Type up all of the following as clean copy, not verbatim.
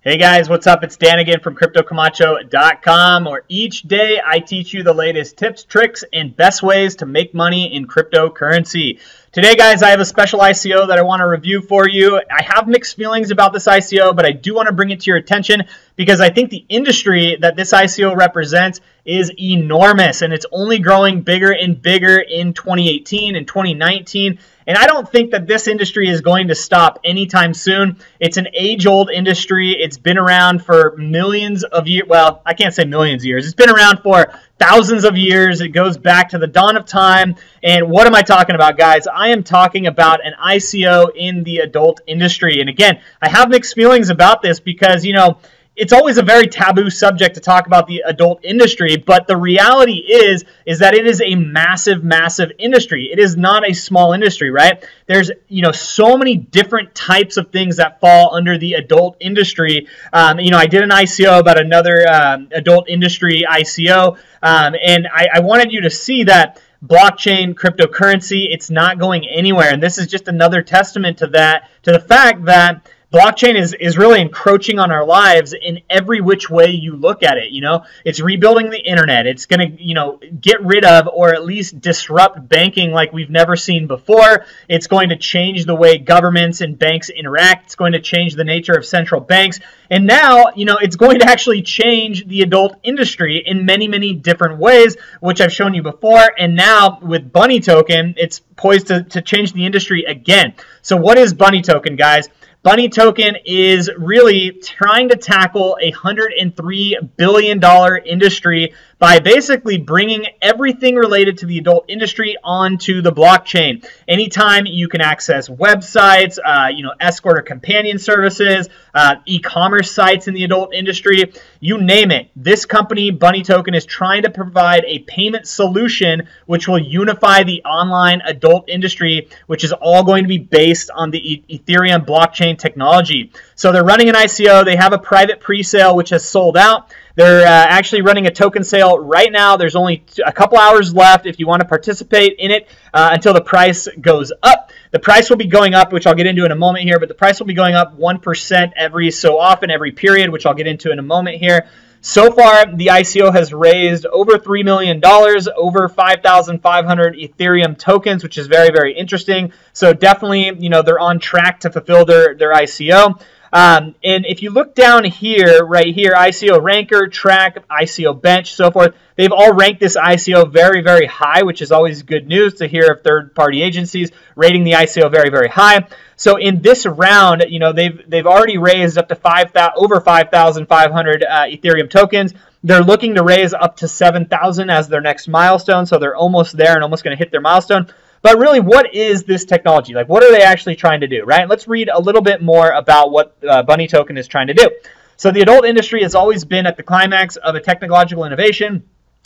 Hey guys, what's up? It's Dan again from CryptoCamacho.com, where each day I teach you the latest tips, tricks, and best ways to make money in cryptocurrency. Today, guys, I have a special ICO that I want to review for you. I have mixed feelings about this ICO, but I do want to bring it to your attention because I think the industry that this ICO represents is enormous, and it's only growing bigger and bigger in 2018 and 2019. And I don't think that this industry is going to stop anytime soon. It's an age-old industry. It's been around for millions of years. Well, I can't say millions of years. It's been around for thousands of years. It goes back to the dawn of time. And what am I talking about, guys? I am talking about an ICO in the adult industry. And again, I have mixed feelings about this because, it's always a very taboo subject to talk about the adult industry, but the reality is that it is a massive, massive industry. It is not a small industry, right? There's, so many different types of things that fall under the adult industry. I did an ICO about another adult industry ICO, and I wanted you to see that blockchain, cryptocurrency, it's not going anywhere. And this is just another testament to that, to the fact that blockchain is really encroaching on our lives in every which way you look at it. It's rebuilding the internet. It's going to, get rid of or at least disrupt banking like we've never seen before. It's going to change the way governments and banks interact. It's going to change the nature of central banks. And now, it's going to actually change the adult industry in many, many different ways, which I've shown you before. And now with Bunny Token, it's poised to change the industry again. So what is Bunny Token, guys? Bunny Token is really trying to tackle a $103 billion industry by basically bringing everything related to the adult industry onto the blockchain. Anytime you can access websites, escort or companion services, e-commerce sites in the adult industry, you name it. This company, Bunny Token, is trying to provide a payment solution which will unify the online adult industry, which is all going to be based on the Ethereum blockchain technology. So they're running an ICO. They have a private pre-sale which has sold out. They're actually running a token sale right now. There's only a couple hours left if you want to participate in it until the price goes up. The price will be going up, which I'll get into in a moment here, but the price will be going up 1% every so often, every period, which I'll get into in a moment here. So far, the ICO has raised over $3 million, over 5,500 Ethereum tokens, which is very, very interesting. So definitely, they're on track to fulfill their ICO. And if you look down here, right here, ICO ranker, track, ICO bench, so forth, they've all ranked this ICO very, very high, which is always good news to hear of third-party agencies rating the ICO very, very high. So in this round, they've already raised up to over 5,500 Ethereum tokens. They're looking to raise up to 7,000 as their next milestone, so they're almost there and almost going to hit their milestone. But really, what is this technology? Like, what are they actually trying to do, right? Let's read a little bit more about what Bunny Token is trying to do. So the adult industry has always been at the climax of a technological innovation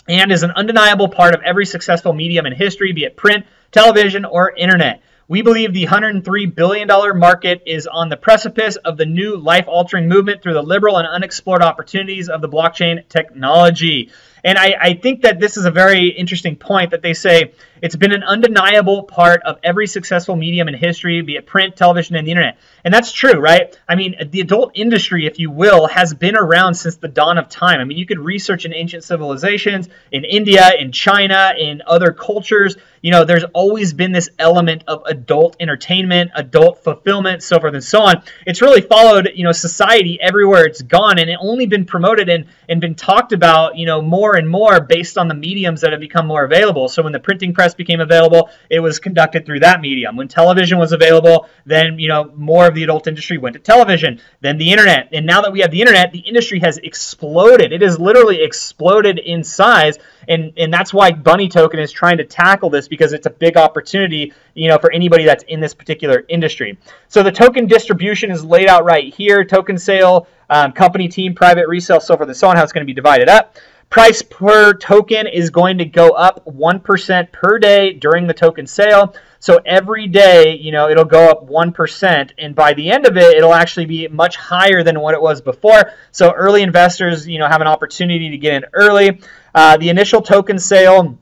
and is an undeniable part of every successful medium in history, be it print, television, or internet. We believe the $103 billion market is on the precipice of the new life-altering movement through the liberal and unexplored opportunities of the blockchain technology. And I think that this is a very interesting point that they say it's been an undeniable part of every successful medium in history, be it print, television, and the internet. And that's true, right? I mean, the adult industry, if you will, has been around since the dawn of time. I mean, you could research in ancient civilizations, in India, in China, in other cultures. There's always been this element of adult entertainment, adult fulfillment, so forth and so on. It's really followed, society everywhere it's gone, and it only been promoted and been talked about, more and more based on the mediums that have become more available. So when the printing press became available, it was conducted through that medium. When television was available, then, more of the adult industry went to television, then the internet. And now that we have the internet, the industry has exploded. It has literally exploded in size. And that's why Bunny Token is trying to tackle this, because it's a big opportunity, for anybody that's in this particular industry. So the token distribution is laid out right here. Token sale, company, team, private, resale, so forth and so on, how it's going to be divided up. Price per token is going to go up 1% per day during the token sale. So every day, it'll go up 1. And by the end of it, it'll actually be much higher than what it was before. So early investors, have an opportunity to get in early. The initial token sale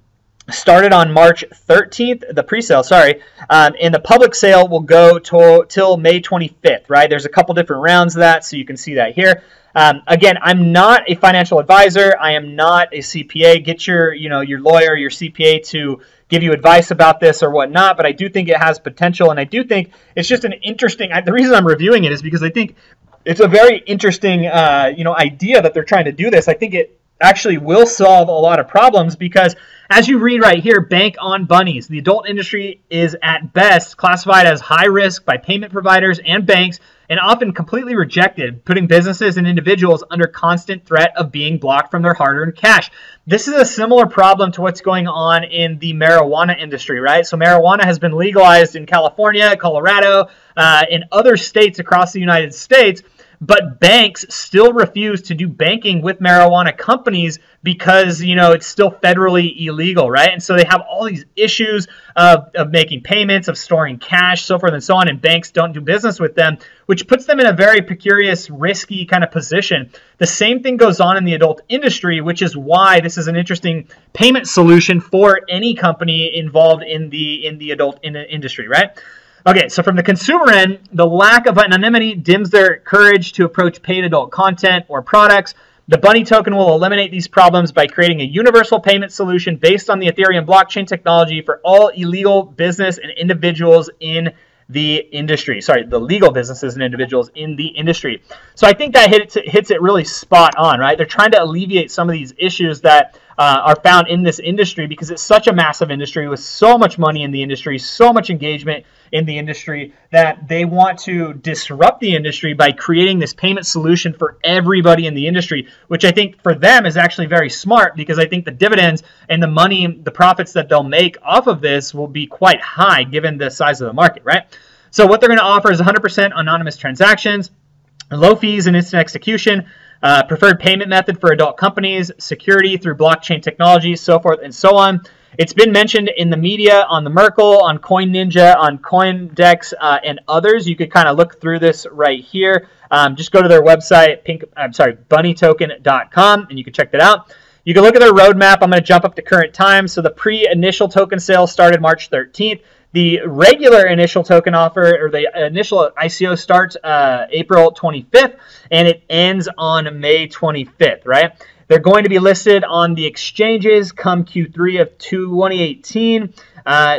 started on March 13th, the pre-sale, sorry, and the public sale will go till May 25th, right? There's a couple different rounds of that, so you can see that here. Again, I'm not a financial advisor. I am not a CPA. Get your lawyer, your CPA to give you advice about this or whatnot, but I do think it has potential, and I do think it's just an interesting, the reason I'm reviewing it is because I think it's a very interesting, idea that they're trying to do this. I think it actually will solve a lot of problems because, as you read right here, bank on bunnies. The adult industry is at best classified as high risk by payment providers and banks and often completely rejected, putting businesses and individuals under constant threat of being blocked from their hard-earned cash. This is a similar problem to what's going on in the marijuana industry, right? So marijuana has been legalized in California, Colorado, in other states across the United States, but banks still refuse to do banking with marijuana companies because, it's still federally illegal, right? And so they have all these issues of making payments, of storing cash, so forth and so on, and banks don't do business with them, which puts them in a very precarious, risky kind of position. The same thing goes on in the adult industry, which is why this is an interesting payment solution for any company involved in the adult industry, right? Okay, so from the consumer end, the lack of anonymity dims their courage to approach paid adult content or products. The Bunny token will eliminate these problems by creating a universal payment solution based on the Ethereum blockchain technology for all illegal business and individuals in the industry. Sorry, the legal businesses and individuals in the industry. So I think that hits it really spot on, right? They're trying to alleviate some of these issues that are found in this industry because it's such a massive industry with so much money in the industry, so much engagement in the industry that they want to disrupt the industry by creating this payment solution for everybody in the industry, which I think for them is actually very smart because I think the dividends and the money, the profits that they'll make off of this will be quite high given the size of the market, right? So what they're going to offer is 100% anonymous transactions, low fees and instant execution, preferred payment method for adult companies, security through blockchain technology, so forth and so on. It's been mentioned in the media, on the Merkle, on Coinigy, on CoinDex, and others. You could kind of look through this right here. Just go to their website, bunnytoken.com, and you can check that out. You can look at their roadmap. I'm going to jump up to current time. So the pre-initial token sale started March 13th. The regular initial token offer, or the initial ICO, starts April 25th, and it ends on May 25th, right? They're going to be listed on the exchanges come Q3 of 2018,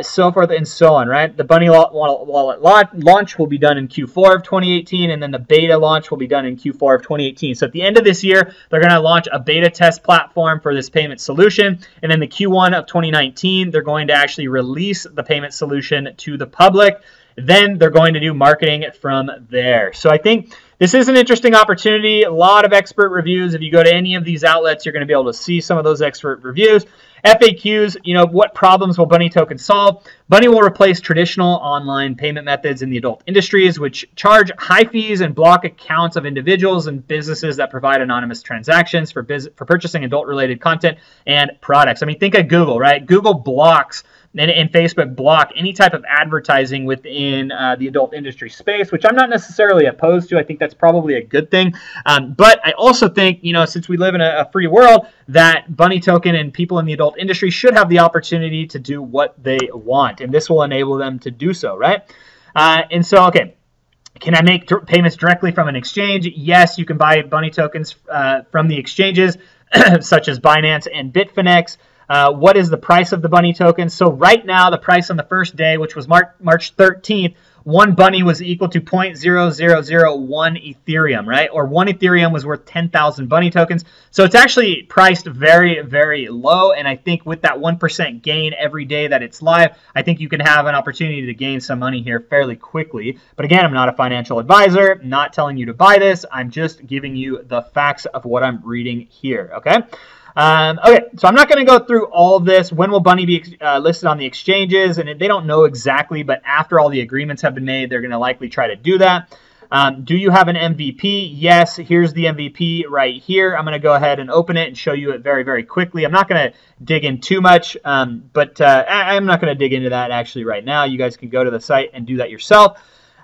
so forth and so on, right? The Bunny Wallet launch will be done in Q4 of 2018, and then the beta launch will be done in Q4 of 2018. So at the end of this year, they're going to launch a beta test platform for this payment solution, and then the Q1 of 2019, they're going to actually release the payment solution to the public. Then they're going to do marketing from there. So I think this is an interesting opportunity. A lot of expert reviews. If you go to any of these outlets, you're going to be able to see some of those expert reviews. FAQs, what problems will Bunny token solve? Bunny will replace traditional online payment methods in the adult industries, which charge high fees and block accounts of individuals and businesses that provide anonymous transactions for purchasing adult-related content and products. I mean, think of Google, right? Google blocks and Facebook block any type of advertising within the adult industry space, which I'm not necessarily opposed to. I think that's probably a good thing. But I also think, since we live in a free world, that Bunny token and people in the adult industry should have the opportunity to do what they want. And this will enable them to do so, right? And so, okay. Can I make payments directly from an exchange? Yes, you can buy Bunny tokens from the exchanges, such as Binance and Bitfinex. What is the price of the Bunny token? So right now, the price on the first day, which was March 13th, one Bunny was equal to 0.0001 Ethereum, right? Or one Ethereum was worth 10,000 Bunny tokens. So it's actually priced very, very low. And I think with that 1% gain every day that it's live, I think you can have an opportunity to gain some money here fairly quickly. But again, I'm not a financial advisor, not telling you to buy this. I'm just giving you the facts of what I'm reading here, okay? Okay, so I'm not going to go through all of this. When will Bunny be listed on the exchanges? And they don't know exactly, but after all the agreements have been made, they're going to likely try to do that. Do you have an MVP? Yes, here's the MVP right here. I'm going to go ahead and open it and show you it very, very quickly. I'm not going to dig in too much, but I'm not going to dig into that actually right now. You guys can go to the site and do that yourself.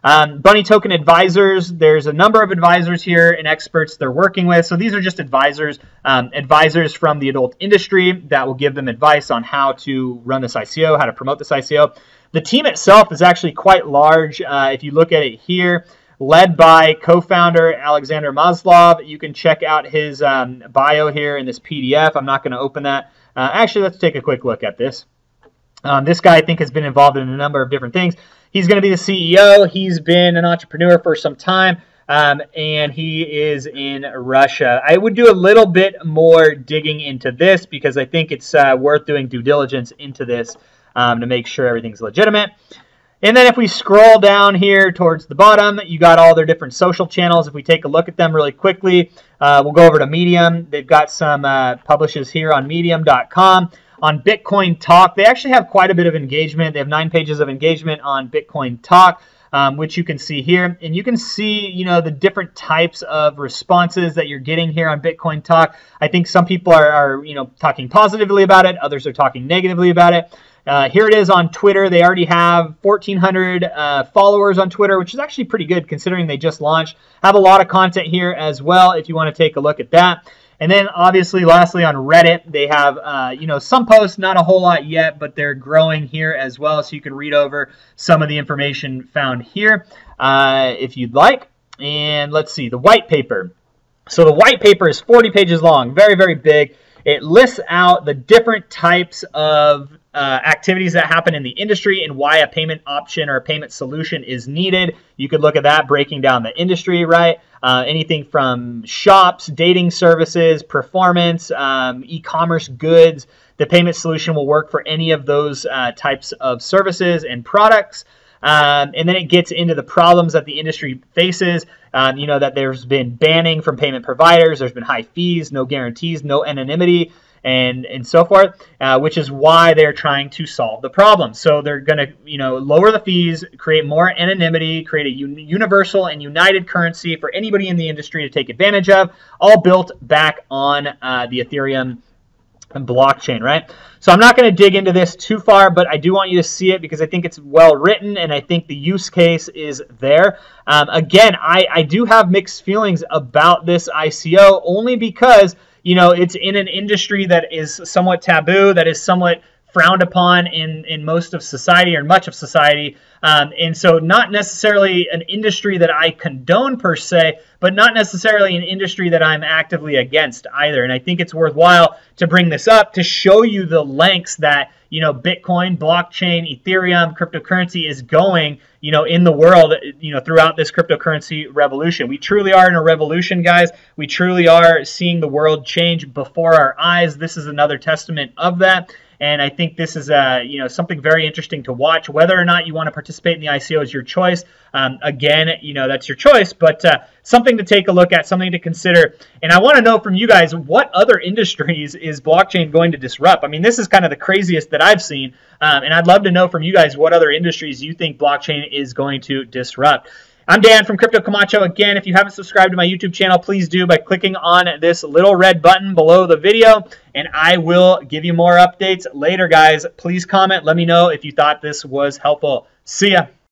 Bunny Token Advisors, there's a number of advisors here and experts they're working with. So these are just advisors, advisors from the adult industry that will give them advice on how to run this ICO, how to promote this ICO. The team itself is actually quite large. If you look at it here, led by co-founder Alexander Maslov. You can check out his bio here in this PDF. I'm not going to open that. Actually, let's take a quick look at this. This guy, I think, has been involved in a number of different things. He's going to be the CEO. He's been an entrepreneur for some time, and he is in Russia. I would do a little bit more digging into this because I think it's worth doing due diligence into this to make sure everything's legitimate. And then if we scroll down here towards the bottom, you got all their different social channels. If we take a look at them really quickly, we'll go over to Medium. They've got some publishes here on medium.com. On Bitcoin Talk, they actually have quite a bit of engagement. They have 9 pages of engagement on Bitcoin Talk, which you can see here. And you can see, you know, the different types of responses that you're getting here on Bitcoin Talk. I think some people are you know, talking positively about it. Others are talking negatively about it. Here it is on Twitter. They already have 1,400 followers on Twitter, which is actually pretty good considering they just launched. Have a lot of content here as well if you want to take a look at that. And then obviously, lastly, on Reddit, they have you know, some posts, not a whole lot yet, but they're growing here as well. So you can read over some of the information found here if you'd like. And let's see, the white paper. So the white paper is 40 pages long, very, very big. It lists out the different types of activities that happen in the industry and why a payment option or a payment solution is needed. You could look at that breaking down the industry, right? Anything from shops, dating services, performance, e-commerce goods. The payment solution will work for any of those types of services and products. And then it gets into the problems that the industry faces. You know, that there's been banning from payment providers. There's been high fees, no guarantees, no anonymity, and so forth, which is why they're trying to solve the problem. So they're going to, you know, lower the fees, create more anonymity, create a universal and united currency for anybody in the industry to take advantage of, all built back on the Ethereum blockchain, right? So I'm not going to dig into this too far, but I do want you to see it because I think it's well written and I think the use case is there. Again, I do have mixed feelings about this ICO only because, you know, it's in an industry that is somewhat taboo, that is somewhat frowned upon in most of society or much of society. And so not necessarily an industry that I condone per se, but not necessarily an industry that I'm actively against either. And I think it's worthwhile to bring this up to show you the lengths that, you know, Bitcoin, blockchain, Ethereum, cryptocurrency is going, you know, in the world, you know, throughout this cryptocurrency revolution. We truly are in a revolution, guys. We truly are seeing the world change before our eyes. This is another testament of that. And I think this is you know, something very interesting to watch. Whether or not you want to participate in the ICO is your choice. Again, you know, that's your choice, but something to take a look at, something to consider. And I want to know from you guys, what other industries is blockchain going to disrupt? I mean, this is kind of the craziest that I've seen. And I'd love to know from you guys what other industries you think blockchain is going to disrupt. I'm Dan from Crypto Camacho. Again, if you haven't subscribed to my YouTube channel, please do by clicking on this little red button below the video, and I will give you more updates later, guys. Please comment. Let me know if you thought this was helpful. See ya.